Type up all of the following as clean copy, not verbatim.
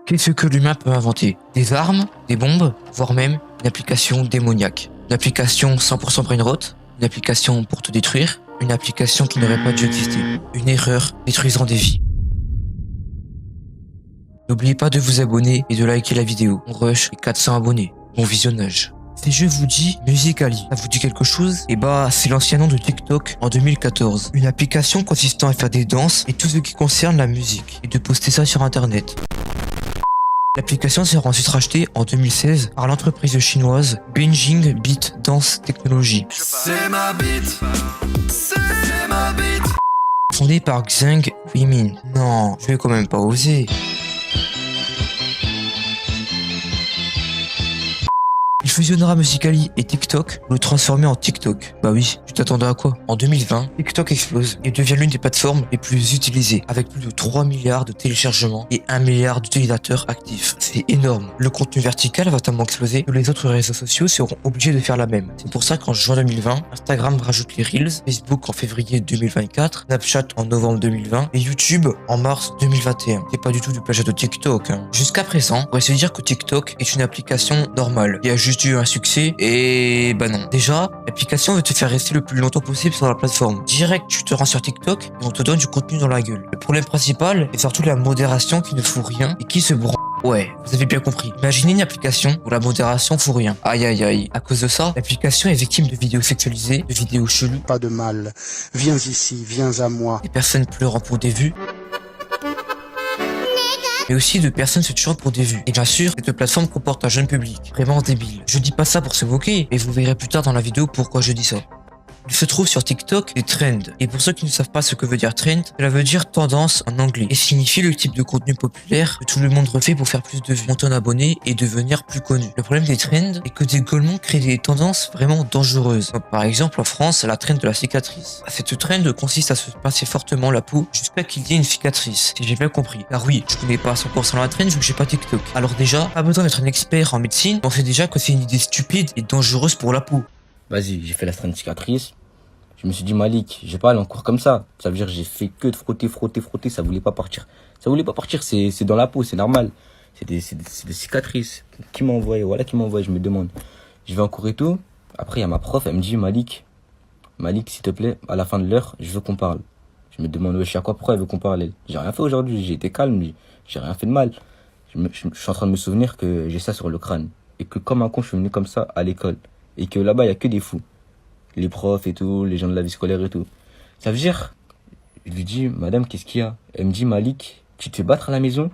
Qu'est-ce que l'humain peut inventer? Des armes, des bombes, voire même une application démoniaque. Une application 100% brain rot, une application pour te détruire, une application qui n'aurait pas dû exister. Une erreur détruisant des vies. N'oubliez pas de vous abonner et de liker la vidéo. On rush les 400 abonnés. Bon visionnage. Si je vous dis Musical.ly, ça vous dit quelque chose? Eh bah, c'est l'ancien nom de TikTok en 2014. Une application consistant à faire des danses et tout ce qui concerne la musique et de poster ça sur internet. L'application sera ensuite rachetée en 2016 par l'entreprise chinoise Beijing Beat Dance Technology. C'est ma bite, c'est ma bite. Fondée par Zhang Weimin. Non, je vais quand même pas oser. Il fusionnera Musical.ly et TikTok pour le transformer en TikTok. Bah oui, tu t'attendais à quoi? En 2020, TikTok explose et devient l'une des plateformes les plus utilisées, avec plus de 3 milliards de téléchargements et 1 milliard d'utilisateurs actifs. C'est énorme. Le contenu vertical va tellement exploser que les autres réseaux sociaux seront obligés de faire la même. C'est pour ça qu'en juin 2020, Instagram rajoute les Reels, Facebook en février 2024, Snapchat en novembre 2020 et YouTube en mars 2021. C'est pas du tout du plagiat de TikTok. Jusqu'à présent, on pourrait se dire que TikTok est une application normale qui a juste eu un succès et bah non. Déjà, l'application veut te faire rester le plus longtemps possible sur la plateforme. Direct, tu te rends sur TikTok et on te donne du contenu dans la gueule. Le problème principal est surtout la modération qui ne fout rien et qui se branle. Ouais, vous avez bien compris. Imaginez une application où la modération fout rien. Aïe aïe aïe. À cause de ça, l'application est victime de vidéos sexualisées, de vidéos cheloues. Pas de mal. Viens ici, viens à moi. Des personnes pleurant pour des vues. Mais aussi de personnes se tuant pour des vues. Et bien sûr, cette plateforme comporte un jeune public, vraiment débile. Je dis pas ça pour se moquer, et vous verrez plus tard dans la vidéo pourquoi je dis ça. Il se trouve sur TikTok des trends. Et pour ceux qui ne savent pas ce que veut dire trend, cela veut dire tendance en anglais. Et signifie le type de contenu populaire que tout le monde refait pour faire plus de vues, monter en abonnés et devenir plus connu. Le problème des trends est que des golemons créent des tendances vraiment dangereuses. Comme par exemple en France, la trend de la cicatrice. Cette trend consiste à se pincer fortement la peau jusqu'à qu'il y ait une cicatrice, si j'ai bien compris. Car oui, je connais pas à 100% la trend vu que j'ai pas TikTok. Alors déjà, pas besoin d'être un expert en médecine, on sait déjà que c'est une idée stupide et dangereuse pour la peau. Vas-y, j'ai fait la strain de cicatrice. Je me suis dit, Malik, j'ai pas aller en cours comme ça. Ça veut dire que j'ai fait que de frotter, ça voulait pas partir. Ça voulait pas partir, c'est dans la peau, c'est normal. C'est des cicatrices. Qui m'a envoyé? Voilà qui m'a envoyé, je me demande. Je vais en cours et tout. Après, il y a ma prof, elle me dit, Malik, s'il te plaît, à la fin de l'heure, je veux qu'on parle. Je me demande, wesh, à quoi, pourquoi elle veut qu'on parle? J'ai rien fait aujourd'hui, j'ai été calme, j'ai rien fait de mal. Je suis en train de me souvenir que j'ai ça sur le crâne. Et que comme un con, je suis venu comme ça à l'école. Et que là-bas, il y a que des fous. Les profs et tout, les gens de la vie scolaire et tout. Ça veut dire, je lui dis, madame, qu'est-ce qu'il y a? Elle me dit, Malik, tu te fais battre à la maison?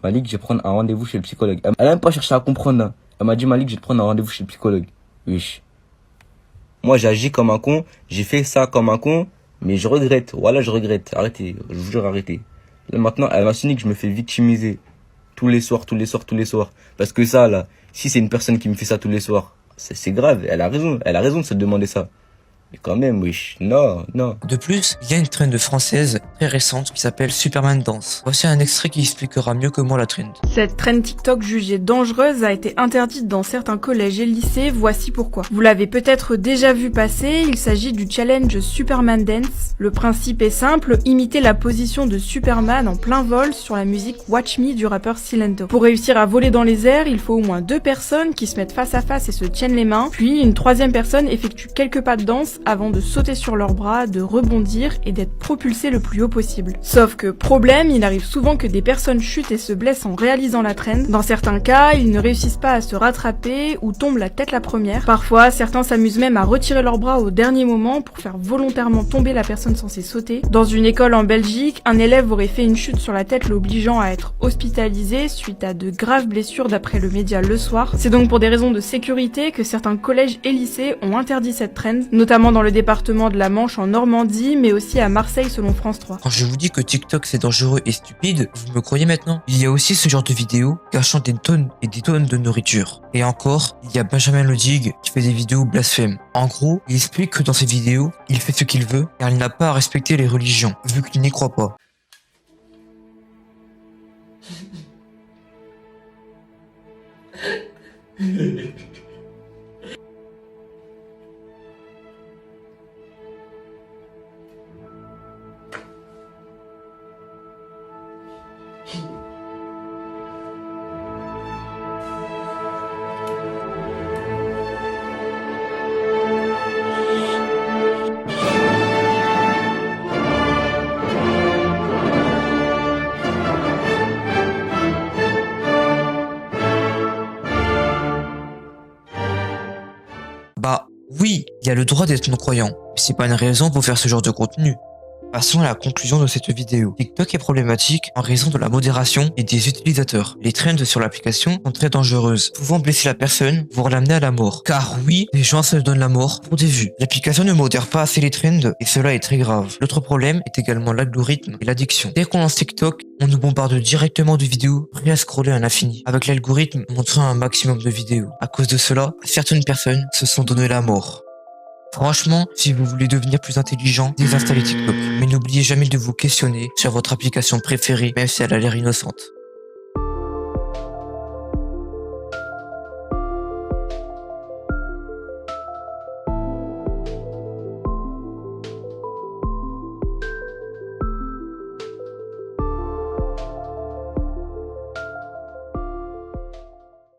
Malik, je vais prendre un rendez-vous chez le psychologue. Elle a même pas cherché à comprendre. Hein. Elle m'a dit, Malik, je vais te prendre un rendez-vous chez le psychologue. Oui. Moi, j'ai agi comme un con, j'ai fait ça comme un con, mais je regrette. Voilà, je regrette. Arrêtez, je vous jure, arrêtez. Là, maintenant, elle m'a signé que je me fais victimiser. Tous les soirs. Parce que ça, là, si c'est une personne qui me fait ça tous les soirs, c'est grave, elle a raison de se demander ça. Mais quand même, wesh, non. De plus, il y a une trend française très récente qui s'appelle Superman Dance. Voici un extrait qui expliquera mieux que moi la trend. Cette trend TikTok jugée dangereuse a été interdite dans certains collèges et lycées, voici pourquoi. Vous l'avez peut-être déjà vu passer, il s'agit du challenge Superman Dance. Le principe est simple, imiter la position de Superman en plein vol sur la musique Watch Me du rappeur Silento. Pour réussir à voler dans les airs, il faut au moins 2 personnes qui se mettent face à face et se tiennent les mains, puis une 3e personne effectue quelques pas de danse avant de sauter sur leurs bras, de rebondir et d'être propulsé le plus haut possible. Sauf que problème, il arrive souvent que des personnes chutent et se blessent en réalisant la trend. Dans certains cas, ils ne réussissent pas à se rattraper ou tombent la tête la première. Parfois, certains s'amusent même à retirer leurs bras au dernier moment pour faire volontairement tomber la personne censée sauter. Dans une école en Belgique, un élève aurait fait une chute sur la tête l'obligeant à être hospitalisé suite à de graves blessures d'après le média Le Soir. C'est donc pour des raisons de sécurité que certains collèges et lycées ont interdit cette trend, notamment dans le département de la Manche en Normandie, mais aussi à Marseille selon France 3. Quand je vous dis que TikTok c'est dangereux et stupide, vous me croyez maintenant? Il y a aussi ce genre de vidéos cachant des tonnes et des tonnes de nourriture. Et encore, il y a Benjamin Ledig qui fait des vidéos blasphèmes. En gros, il explique que dans ses vidéos, il fait ce qu'il veut car il n'a pas à respecter les religions, vu qu'il n'y croit pas. Il a le droit d'être non-croyant, mais c'est pas une raison pour faire ce genre de contenu. Passons à la conclusion de cette vidéo. TikTok est problématique en raison de la modération et des utilisateurs. Les trends sur l'application sont très dangereuses, pouvant blesser la personne, voire l'amener à la mort. Car oui, les gens se donnent la mort pour des vues. L'application ne modère pas assez les trends et cela est très grave. L'autre problème est également l'algorithme et l'addiction. Dès qu'on lance TikTok, on nous bombarde directement de vidéos prêts à scroller à l'infini, avec l'algorithme montrant un maximum de vidéos. À cause de cela, certaines personnes se sont donné la mort. Franchement, si vous voulez devenir plus intelligent, désinstallez TikTok. Mais n'oubliez jamais de vous questionner sur votre application préférée, même si elle a l'air innocente.